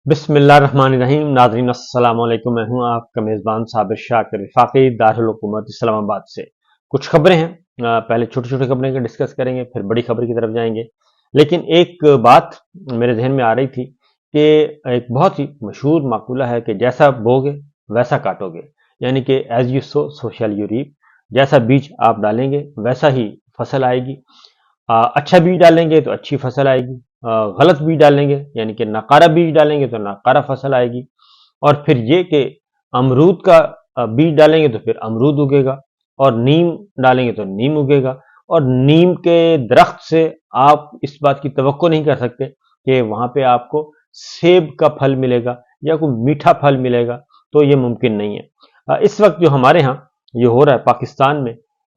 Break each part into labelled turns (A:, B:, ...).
A: बिस्मिल्लाहिर्रहमानिर्रहीम। नाज़रीन अस्सलाम वालेकुम। मैं हूं आपका मेज़बान साबिर शाकिर वफाकी दारुल हुकूमत इस्लामाबाद से। कुछ खबरें हैं, पहले छोटी छोटी खबरें का डिस्कस करेंगे, फिर बड़ी खबर की तरफ जाएंगे। लेकिन एक बात मेरे जहन में आ रही थी कि एक बहुत ही मशहूर माकूला है कि जैसा बोगे वैसा काटोगे, यानी कि as you sow so shall you reap. जैसा बीज आप डालेंगे वैसा ही फसल आएगी। अच्छा बीज डालेंगे तो अच्छी फसल आएगी, गलत बीज डालेंगे यानी कि नाकारा बीज डालेंगे तो नाकारा फसल आएगी। और फिर ये कि अमरूद का बीज डालेंगे तो फिर अमरूद उगेगा, और नीम डालेंगे तो नीम उगेगा। और नीम के दरख्त से आप इस बात की तवक्को नहीं कर सकते कि वहां पे आपको सेब का फल मिलेगा या कोई मीठा फल मिलेगा, तो ये मुमकिन नहीं है। इस वक्त जो हमारे यहाँ ये हो रहा है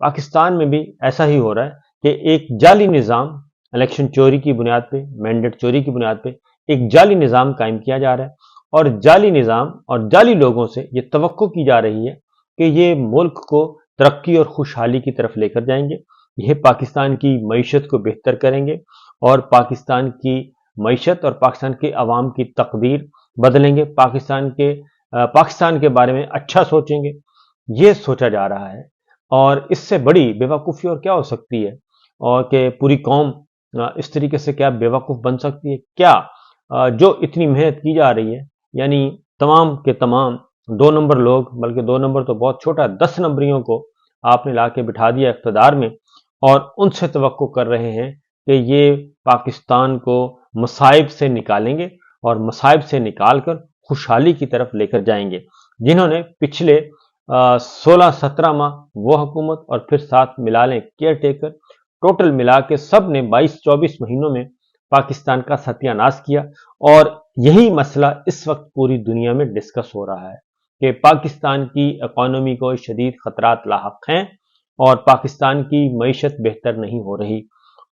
A: पाकिस्तान में भी ऐसा ही हो रहा है कि एक जाली निज़ाम, इलेक्शन चोरी की बुनियाद पे, मैंडेट चोरी की बुनियाद पे एक जाली निज़ाम कायम किया जा रहा है। और जाली निज़ाम और जाली लोगों से ये तवक्को की जा रही है कि ये मुल्क को तरक्की और खुशहाली की तरफ लेकर जाएंगे, ये पाकिस्तान की मईशत को बेहतर करेंगे और पाकिस्तान की मईशत और पाकिस्तान के अवाम की तकदीर बदलेंगे, पाकिस्तान के बारे में अच्छा सोचेंगे। ये सोचा जा रहा है। और इससे बड़ी बेवकूफ़ी और क्या हो सकती है, और कि पूरी कौम इस तरीके से क्या बेवकूफ़ बन सकती है क्या? जो इतनी मेहनत की जा रही है, यानी तमाम के तमाम 2 नंबर लोग, बल्कि 2 नंबर तो बहुत छोटा, 10 नंबरियों को आपने ला के बिठा दिया इक़्तिदार में, और उनसे तवक्को कर रहे हैं कि ये पाकिस्तान को मसाइब से निकालेंगे और मसाइब से निकाल कर खुशहाली की तरफ लेकर जाएंगे। जिन्होंने पिछले 16-17 माह वो हुकूमत और फिर साथ मिला लें केयर टेकर, टोटल मिला के सब ने 22-24 महीनों में पाकिस्तान का सत्यानाश किया। और यही मसला इस वक्त पूरी दुनिया में डिस्कस हो रहा है कि पाकिस्तान की इकॉनमी को शदीद खतरात लाहक हैं और पाकिस्तान की मईशत बेहतर नहीं हो रही।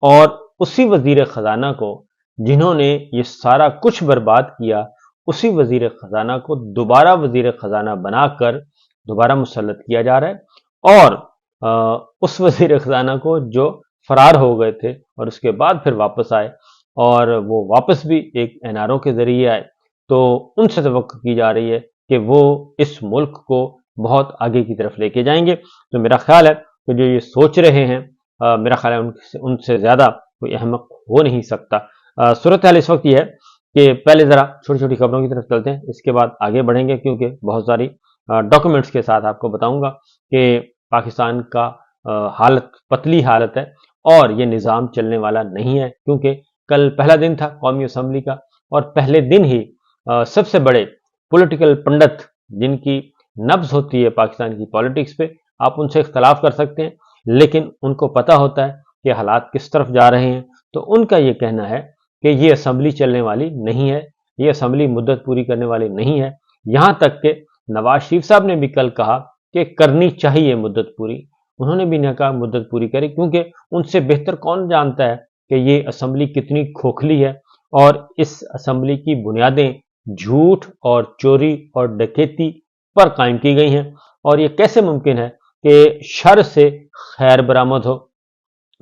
A: और उसी वजीर खजाना को, जिन्होंने ये सारा कुछ बर्बाद किया, उसी वजीर खजाना को दोबारा वजीर खजाना बनाकर दोबारा मुसल्लत किया जा रहा है। और उस वजीर खजाना को जो फरार हो गए थे और उसके बाद फिर वापस आए, और वो वापस भी एक एनआरओ के जरिए आए, तो उनसे तवक्को की जा रही है कि वो इस मुल्क को बहुत आगे की तरफ लेके जाएंगे। तो मेरा ख्याल है कि जो ये सोच रहे हैं, मेरा ख्याल है उनसे ज्यादा कोई अहमक हो नहीं सकता। सूरत हाल इस वक्त ये है कि पहले जरा छोटी छोटी खबरों की तरफ चलते हैं, इसके बाद आगे बढ़ेंगे, क्योंकि बहुत सारी डॉक्यूमेंट्स के साथ आपको बताऊंगा कि पाकिस्तान का हालत पतली हालत है और ये निज़ाम चलने वाला नहीं है। क्योंकि कल पहला दिन था कौमी असम्बली का, और पहले दिन ही सबसे बड़े पॉलिटिकल पंडित, जिनकी नब्ज होती है पाकिस्तान की पॉलिटिक्स पे, आप उनसे इख्तलाफ कर सकते हैं, लेकिन उनको पता होता है कि हालात किस तरफ जा रहे हैं। तो उनका ये कहना है कि ये असम्बली चलने वाली नहीं है, ये असम्बली मुद्दत पूरी करने वाली नहीं है। यहाँ तक कि नवाज शरीफ साहब ने भी कल कहा कि करनी चाहिए मुद्दत पूरी। उन्होंने भी नहीं कहा मुद्दत पूरी करे, क्योंकि उनसे बेहतर कौन जानता है कि ये असम्बली कितनी खोखली है और इस असम्बली की बुनियादें झूठ और चोरी और डकैती पर कायम की गई हैं। और ये कैसे मुमकिन है कि शर से खैर बरामद हो?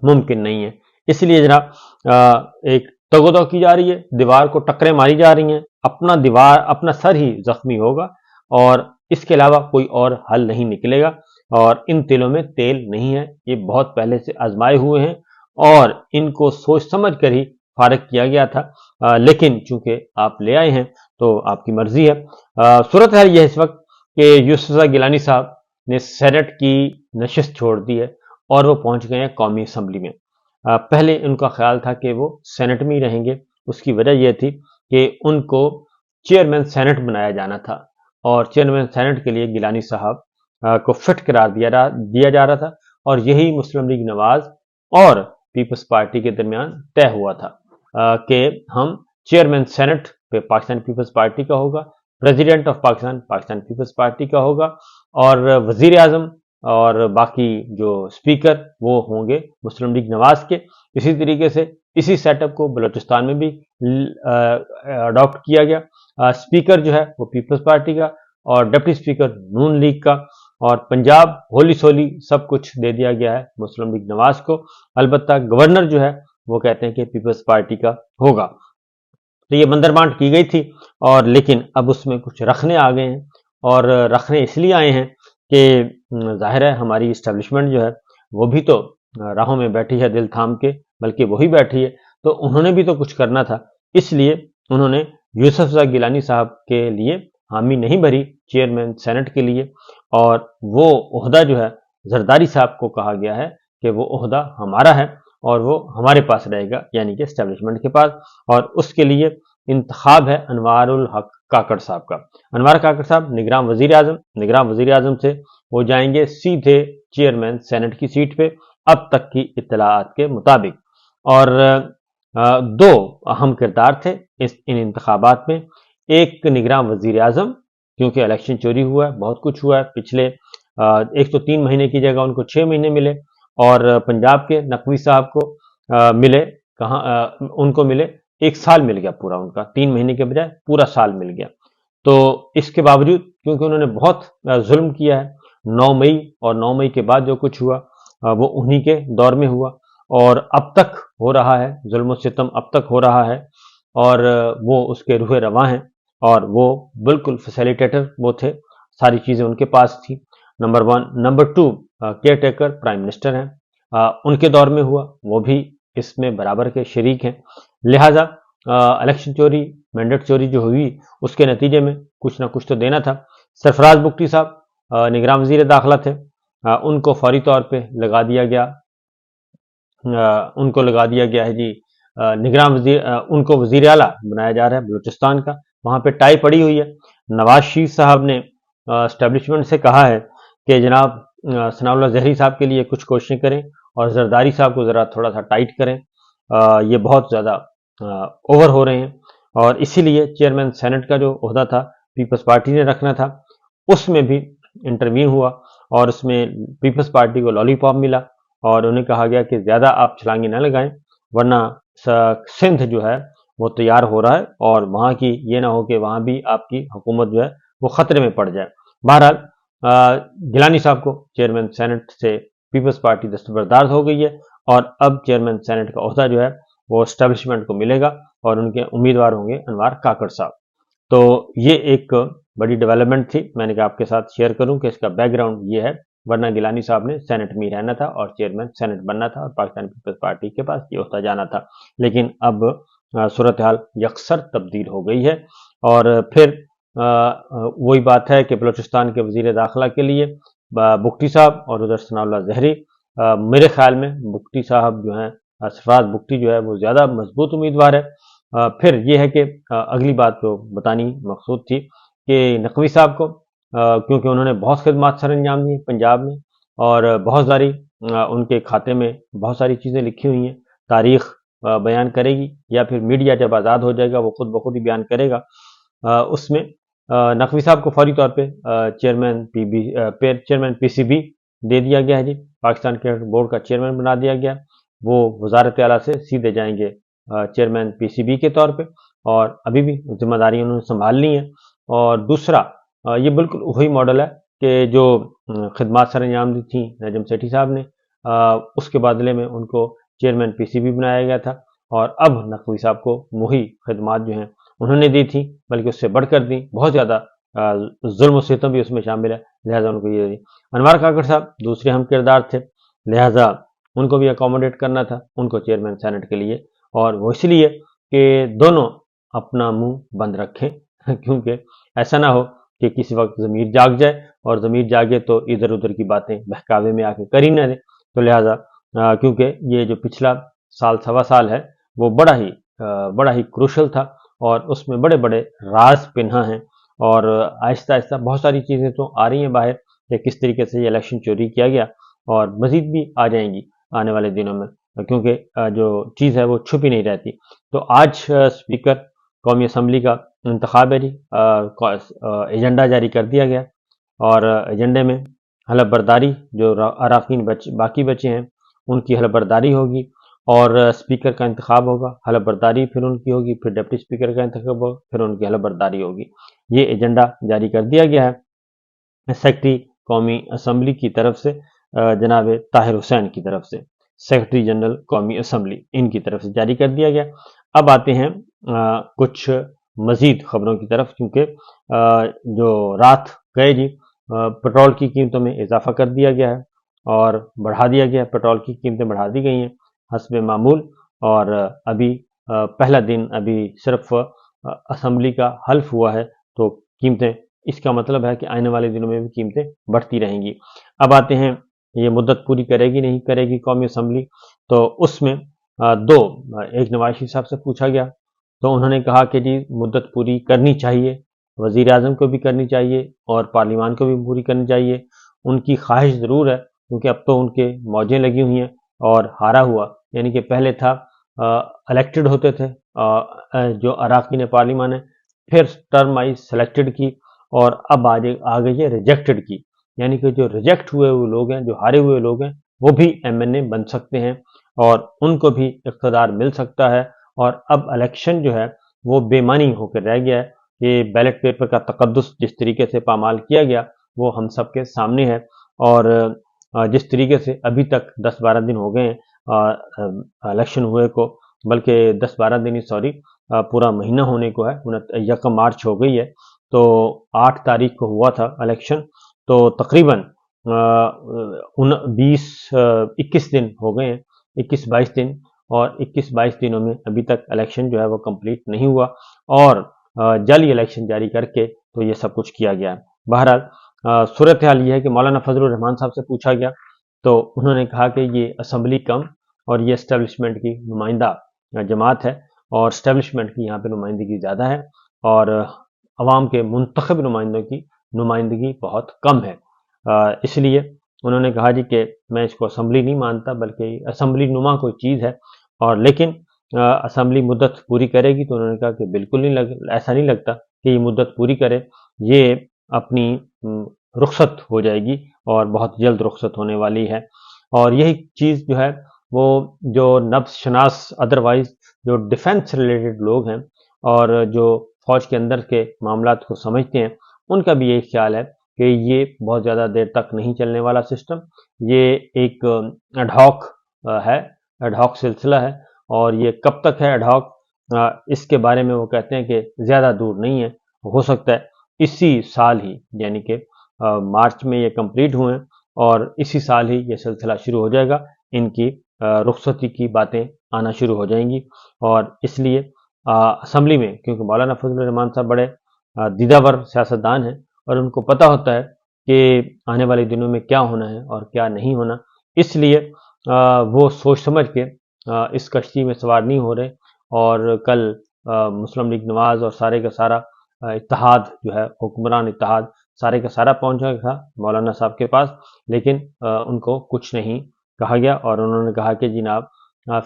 A: मुमकिन नहीं है। इसलिए जनाब एक तगोदो की जा रही है, दीवार को टक्करें मारी जा रही हैं, अपना सर ही जख्मी होगा और इसके अलावा कोई और हल नहीं निकलेगा। और इन तिलों में तेल नहीं है, ये बहुत पहले से आजमाए हुए हैं और इनको सोच समझ कर ही फारग किया गया था। लेकिन चूंकि आप ले आए हैं तो आपकी मर्जी है। सूरत है यह इस वक्त कि यूसुफ गिलानी साहब ने सेनेट की नशिस्त छोड़ दी है और वो पहुंच गए हैं कौमी असम्बली में। पहले उनका ख्याल था कि वो सेनेट में ही रहेंगे। उसकी वजह यह थी कि उनको चेयरमैन सेनेट बनाया जाना था, और चेयरमैन सेनेट के लिए गिलानी साहब को फिट करार दिया जा रहा था, और यही मुस्लिम लीग नवाज और पीपल्स पार्टी के दरमियान तय हुआ था कि हम चेयरमैन सेनेट पे पाकिस्तान पीपल्स पार्टी का होगा, प्रेसिडेंट ऑफ पाकिस्तान पाकिस्तान पीपल्स पार्टी का होगा, और वजीर आजम और बाकी जो स्पीकर वो होंगे मुस्लिम लीग नवाज के। इसी तरीके से इसी सेटअप को बलूचिस्तान में भी अडॉप्ट किया गया। स्पीकर जो है वो पीपल्स पार्टी का और डिप्टी स्पीकर नून लीग का, और पंजाब होली सोली सब कुछ दे दिया गया है मुस्लिम लीग नवाज को। अलबत्ता गवर्नर जो है वो कहते हैं कि पीपल्स पार्टी का होगा। تو یہ بندر بانٹ کی گئی تھی، اور لیکن اب اس میں کچھ رکھنے آ گئے ہیں، اور رکھنے اس لیے آئے ہیں کہ ظاہر ہے ہماری اسٹیبلشمنٹ جو ہے وہ بھی تو راہوں میں بیٹھی ہے دل تھام کے، بلکہ وہی بیٹھی ہے، تو انہوں نے بھی تو کچھ کرنا تھا، اس لیے انہوں نے یوسف زئی گیلانی صاحب کے لیے حامی نہیں بھری چیئرمین سینٹ کے لیے، اور وہ عہدہ جو ہے زرداری صاحب کو کہا گیا ہے کہ وہ عہدہ ہمارا ہے اور وہ ہمارے پاس رہے گا، یعنی کہ اسٹیبلشمنٹ کے پاس، اور اس کے لیے انتخاب ہے انوار الحق کاکڑ صاحب کا۔ انوار کاکڑ صاحب نگراں وزیر اعظم سے وہ جائیں گے سیدھے چیئرمین سینٹ کی سیٹ پہ اب تک کی اطلاعات کے مطابق، اور دو اہم کردار تھے ان انتخابات میں، ایک نگراں وزیر اعظم، کیونکہ الیکشن چوری ہوا ہے، بہت کچھ ہوا ہے پچھلے، ایک تو 3 مہینے کی جگہ ان کو 6 مہینے ملے، اور پنجاب کے نقوی صاحب کو ملے کہاں، ان کو ملے 1 سال مل گیا پورا، ان کا 3 مہینے کے بجائے پورا سال مل گیا۔ تو اس کے باوجود کیونکہ انہوں نے بہت ظلم کیا ہے، 9 مئی اور 9 مئی کے بعد جو کچھ ہوا وہ انہی کے دور میں ہوا، اور اب تک ہو رہا ہے، ظلم و ستم اب تک ہو رہا ہے، اور وہ اس کے روح رواں ہیں، اور وہ بالکل فیسیلیٹیٹر وہ تھے، ساری چیزیں ان کے پاس تھی، number 1۔ Number 2 care taker prime minister ہیں، ان کے دور میں ہوا، وہ بھی اس میں برابر کے شریک ہیں، لہٰذا الیکشن چوری، مینڈیٹ چوری جو ہوئی اس کے نتیجے میں کچھ نہ کچھ تو دینا تھا۔ سرفراز بگٹی صاحب نگراں وزیر داخلہ تھے، ان کو فوری طور پہ لگا دیا گیا، ان کو لگا دیا گیا ہے جی نگراں وزیر، ان کو وزیر اعلیٰ بنایا جا رہا ہے بلوچستان کا، وہاں پہ ٹائی پڑی ہوئی ہے۔ نواز شریف صاحب نے اسٹیبلشمنٹ سے کہا ہے کہ جناب ثناء اللہ زہری صاحب کے لیے کچھ کوششیں کریں، اور زرداری صاحب کو ذرا تھوڑا سا ٹائٹ کریں، یہ بہت زیادہ اوور ہو رہے ہیں، اور اسی لیے چیئرمین سینٹ کا جو عہدہ تھا پیپلز پارٹی نے رکھنا تھا، اس میں بھی انٹروین ہوا، اور اس میں پیپلز پارٹی کو لالی پاپ ملا، اور انہیں کہا گیا کہ زیادہ آپ چھلانگیں نہ لگائیں، ورنہ سندھ جو ہے وہ تیار ہو رہا ہے، اور وہاں کی یہ نہ ہو کہ وہاں بھی آپ کی حکومت جو ہے وہ خطرے میں پڑ جائے۔ بہرحال گیلانی صاحب کو چیئرمین سینٹ سے پیپلز پارٹی دستبردار ہو گئی ہے، اور اب چیئرمین سینٹ کا عہدہ جو ہے وہ اسٹیبلشمنٹ کو ملے گا، اور ان کے امیدوار ہوں گے انوار کاکڑ صاحب۔ تو یہ ایک بڑی ڈیولپمنٹ تھی، میں نے کہا آپ کے ساتھ شیئر کروں کہ اس کا بیک گراؤنڈ یہ ہے، ورنہ گیلانی صاحب نے سینٹ میں رہنا تھا اور چیئرمین سینٹ بننا تھا، اور پاکستان پیپلز پارٹی کے پاس یہ عہدہ جانا تھا، لیکن اب صورتحال یکسر تبدیل ہو گئی ہے، اور پھر وہی بات ہے کہ بلوچستان کے وزیر داخلہ کے لیے بگٹی صاحب اور ادھر ثناء اللہ زہری، میرے خیال میں بگٹی صاحب جو ہیں، سرفراز بگٹی جو ہے وہ زیادہ مضبوط امیدوار ہے۔ پھر یہ ہے کہ اگلی بات جو بتانی مقصود تھی کہ نقوی صاحب کو، کیونکہ انہوں نے بہت خدمات سر انجام دی پنجاب میں، اور بہت ساری ان کے کھاتے میں بہت ساری چیزیں لکھی ہوئی ہیں، تاریخ بیان کرے گی، یا پھر میڈیا جب آزاد ہو جائے گا وہ خود بخود ہی بیان کرے گا۔ اس میں نقوی صاحب کو فوری طور پہ چیئرمین پی سی بی دے دیا گیا ہے جی، پاکستان کرکٹ بورڈ کا چیئرمین بنا دیا گیا، وہ وزارت اعلیٰ سے سیدھے جائیں گے چیئرمین پی سی بی کے طور پہ، اور ابھی بھی ذمہ داری انہوں نے سنبھال لی ہے۔ اور دوسرا یہ بالکل وہی ماڈل ہے کہ جو خدمات سر انجام دی تھیں نجم سیٹھی صاحب نے، اس کے بدلے میں ان کو چیئرمین پی سی بی بنایا گیا تھا، اور اب نقوی صاحب کو وہی خدمات جو ہیں انہوں نے دی تھی، بلکہ اس سے بڑھ کر دی، بہت زیادہ ظلم و ستم بھی اس میں شامل ہے، لہٰذا ان کو یہ دی۔ انوار کاکڑ صاحب دوسرے اہم کردار تھے، لہٰذا ان کو بھی اکوموڈیٹ کرنا تھا، ان کو چیئرمین سینٹ کے لیے، اور وہ اس لیے کہ دونوں اپنا منہ بند رکھیں کیونکہ ایسا نہ ہو کہ کسی وقت ضمیر جاگ جائے، اور ضمیر جاگے تو ادھر ادھر کی باتیں بہکاوے میں آ کے کر ہی نہ دیں، تو لہٰذا کیونکہ یہ جو پچھلا سال سوا سال ہے وہ بڑا ہی کروشل تھا، اور اس میں بڑے بڑے راز پنہاں ہیں، اور آہستہ آہستہ بہت ساری چیزیں تو آ رہی ہیں باہر کہ کس طریقے سے یہ الیکشن چوری کیا گیا، اور مزید بھی آ جائیں گی آنے والے دنوں میں، کیونکہ جو چیز ہے وہ چھپی نہیں رہتی۔ تو آج اسپیکر قومی اسمبلی کا انتخاب ہے جی، ایجنڈا جاری کر دیا گیا، اور ایجنڈے میں حلف برداری جو اراکین باقی بچے ہیں ان کی حلف برداری ہوگی، اور اسپیکر کا انتخاب ہوگا، حلف برداری پھر ان کی ہوگی، پھر ڈپٹی اسپیکر کا انتخاب ہوگا، پھر ان کی حلف برداری ہوگی۔ یہ ایجنڈا جاری کر دیا گیا ہے سیکرٹری قومی اسمبلی کی طرف سے، جناب طاہر حسین کی طرف سے، سیکرٹری جنرل قومی اسمبلی ان کی طرف سے جاری کر دیا گیا۔ اب آتے ہیں कुछ मजीद खबरों की तरफ, क्योंकि जो रात गए जी, पेट्रोल की कीमतों में इजाफा कर दिया गया है और बढ़ा दिया गया है। पेट्रोल की कीमतें बढ़ा दी गई हैं हस्बे मामूल। और अभी पहला दिन अभी सिर्फ असम्बली का हल्फ हुआ है, तो कीमतें, इसका मतलब है कि आने वाले दिनों में भी कीमतें बढ़ती रहेंगी। अब आते हैं, ये मुद्दत पूरी करेगी नहीं करेगी कौमी असम्बली, तो उसमें एक नवाज शरीफ साहब से पूछा गया, तो उन्होंने कहा कि जी मुद्दत पूरी करनी चाहिए, वजीर आजम को भी करनी चाहिए और पार्लियामान को भी पूरी करनी चाहिए। उनकी ख्वाहिश ज़रूर है, क्योंकि अब तो उनके मौजें लगी हुई हैं और हारा हुआ, यानी कि पहले था इलेक्टेड होते थे जो अराकीन पार्लियामान है, फिर टर्म आई सेलेक्टेड की, और अब आ गई है रिजेक्टेड की, यानी कि जो रिजेक्ट हुए हुए लोग हैं, जो हारे हुए लोग हैं, वो भी एमएनए बन सकते हैं और उनको भी इख्तियार मिल सकता है। और अब इलेक्शन जो है वो बेमानी होकर रह गया है। ये बैलेट पेपर का तकद्दुस जिस तरीके से पामाल किया गया, वो हम सबके सामने है। और जिस तरीके से अभी तक 10-12 दिन हो गए हैं इलेक्शन हुए को, बल्कि 10-12 दिन ही, सॉरी, पूरा महीना होने को है, 1 मार्च हो गई है, तो 8 तारीख को हुआ था इलेक्शन, तो तकरीबन 21 दिन हो गए हैं, 21-22 दिन, और 21-22 दिनों में अभी तक इलेक्शन जो है वो कंप्लीट नहीं हुआ, और जाली इलेक्शन जारी करके तो ये सब कुछ किया गया है। बहरहाल सूरत हाल ये है कि मौलाना फजलुर रहमान साहब से पूछा गया, तो उन्होंने कहा कि ये असम्बली कम और ये एस्टेब्लिशमेंट की नुमाइंदा जमात है, और एस्टेब्लिशमेंट की यहाँ पे नुमाइंदगी ज़्यादा है और अवाम के मुंतखब नुमाइंदों की नुमाइंदगी बहुत कम है। इसलिए उन्होंने कहा जी कि मैं इसको असम्बली नहीं मानता, बल्कि असम्बली नुमा कोई चीज़ है, और लेकिन असम्बली मुद्दत पूरी करेगी, तो उन्होंने कहा कि बिल्कुल नहीं ऐसा नहीं लगता कि ये मुद्दत पूरी करे, ये अपनी रुखसत हो जाएगी और बहुत जल्द रुखसत होने वाली है। और यही चीज़ जो है वो जो नब्ज़ शनास अदरवाइज जो डिफेंस रिलेटेड लोग हैं और जो फौज के अंदर के मामलात को समझते हैं, उनका भी यही ख्याल है कि ये बहुत ज़्यादा देर तक नहीं चलने वाला सिस्टम, ये एक एडहॉक है, एडहॉक सिलसिला है, और ये कब तक है एडहॉक, इसके बारे में वो कहते हैं कि ज़्यादा दूर नहीं है, हो सकता है इसी साल ही, यानी कि मार्च में ये कंप्लीट हुए हैं और इसी साल ही ये सिलसिला शुरू हो जाएगा, इनकी रुखसती की बातें आना शुरू हो जाएंगी। और इसलिए असम्बली में, क्योंकि मौलाना फजलुर रहमान साहब बड़े दीदावर सियासतदान हैं और उनको पता होता है कि आने वाले दिनों में क्या होना है और क्या नहीं होना, इसलिए वो सोच समझ के इस कश्ती में सवार नहीं हो रहे। और कल मुस्लिम लीग नवाज और सारे का सारा इत्तेहाद जो है, हुक्मरान इत्तेहाद सारे का सारा पहुंचा था मौलाना साहब के पास, लेकिन उनको कुछ नहीं कहा गया और उन्होंने कहा कि जनाब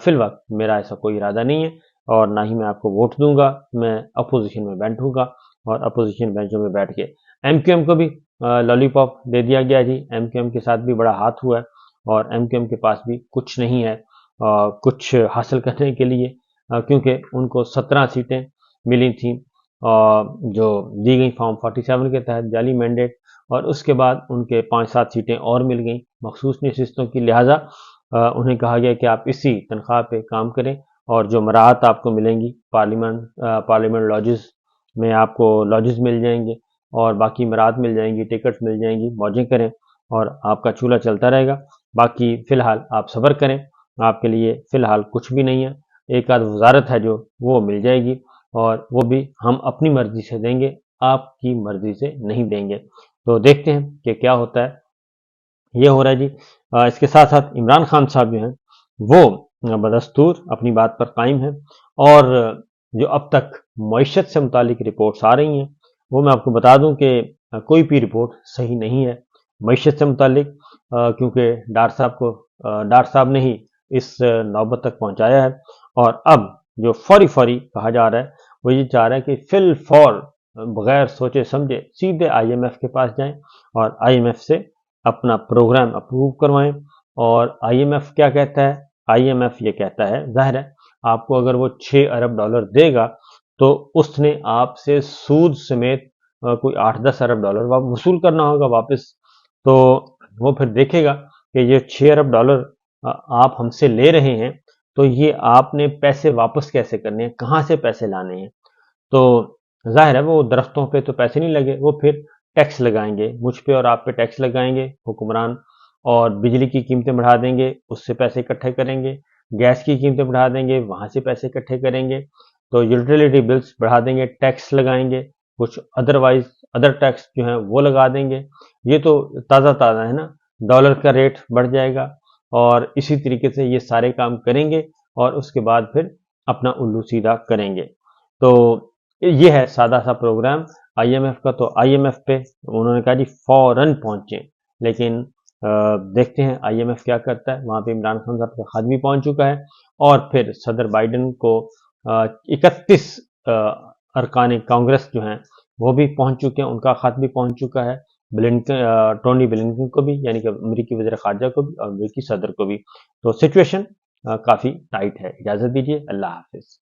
A: फिल वक्त मेरा ऐसा कोई इरादा नहीं है और ना ही मैं आपको वोट दूंगा, मैं अपोजिशन में बैठूंगा और अपोजिशन बेंचों में बैठ के एमक्यूएम को भी लॉलीपॉप दे दिया गया जी। एमक्यूएम के साथ भी बड़ा हाथ हुआ है और एमक्यूएम के पास भी कुछ नहीं है कुछ हासिल करने के लिए, क्योंकि उनको 17 सीटें मिली थी जो दी गई फॉर्म 47 के तहत जाली मैंडेट, और उसके बाद उनके 5-7 सीटें और मिल गई मखसूस नशिस्तों की, लिहाजा उन्हें कहा गया कि आप इसी तनख्वाह पे काम करें और जो मराहत आपको मिलेंगी पार्लियामेंट लॉजेस में, आपको लॉजेस मिल जाएंगे और बाकी मराहत मिल जाएंगी, टिकट्स मिल जाएंगी, मौजें करें और आपका चूल्हा चलता रहेगा। बाकी फ़िलहाल आप सब्र करें, आपके लिए फ़िलहाल कुछ भी नहीं है, एक आध वजारत है जो वो मिल जाएगी और वो भी हम अपनी मर्जी से देंगे, आपकी मर्जी से नहीं देंगे। तो देखते हैं कि क्या होता है। ये हो रहा है जी। इसके साथ साथ इमरान खान साहब जो हैं वो बदस्तूर अपनी बात पर कायम हैं और जो अब तक मईशत से मुतालिक रिपोर्ट्स आ रही हैं वो मैं आपको बता दूं कि कोई भी रिपोर्ट सही नहीं है मईशत से मुतालिक, क्योंकि डार साहब ने ही इस नौबत तक पहुंचाया है। और अब जो फौरी फौरी कहा जा रहा है वो ये चाह रहा है कि फिल फौर बगैर सोचे समझे सीधे आईएमएफ के पास जाएं और आईएमएफ से अपना प्रोग्राम अप्रूव करवाएं। और आईएमएफ क्या कहता है? आईएमएफ ये कहता है, जाहिर है आपको अगर वो 6 अरब डॉलर देगा तो उसने आपसे सूद समेत कोई 8-10 अरब डॉलर वसूल करना होगा वापस। तो वो फिर देखेगा कि ये 6 अरब डॉलर आप हमसे ले रहे हैं, تو یہ آپ نے پیسے واپس کیسے کرنے ہیں، کہاں سے پیسے لانے ہیں؟ تو ظاہر ہے وہ درختوں پہ تو پیسے نہیں لگے، وہ پھر ٹیکس لگائیں گے، مجھ پہ اور آپ پہ ٹیکس لگائیں گے حکمران، اور بجلی کی قیمتیں بڑھا دیں گے، اس سے پیسے اکٹھے کریں گے، گیس کی قیمتیں بڑھا دیں گے، وہاں سے پیسے اکٹھے کریں گے، تو یوٹیلیٹی بلز بڑھا دیں گے، ٹیکس لگائیں گے، کچھ ادر ٹیکس جو ہیں وہ لگا دیں گے۔ یہ تو تازہ تازہ ہے نا، ڈالر کا ریٹ بڑھ جائے گا، اور اسی طریقے سے یہ سارے کام کریں گے، اور اس کے بعد پھر اپنا الو سیدھا کریں گے۔ تو یہ ہے سادہ سا پروگرام آئی ایم ایف کا۔ تو آئی ایم ایف پہ انہوں نے کہا جی فوراً پہنچیں، لیکن دیکھتے ہیں آئی ایم ایف کیا کرتا ہے۔ وہاں پہ عمران خان صاحب کا خط بھی پہنچ چکا ہے، اور پھر صدر بائیڈن کو 31 ارکان کانگریس جو ہیں وہ بھی پہنچ چکے ہیں، ان کا خط بھی پہنچ چکا ہے، ٹونی بلنکن کو بھی، یعنی کہ امریکی وزیر خارجہ کو بھی، اور امریکی صدر کو بھی۔ تو سچویشن کافی ٹائٹ ہے۔ اجازت دیجیے، اللہ حافظ۔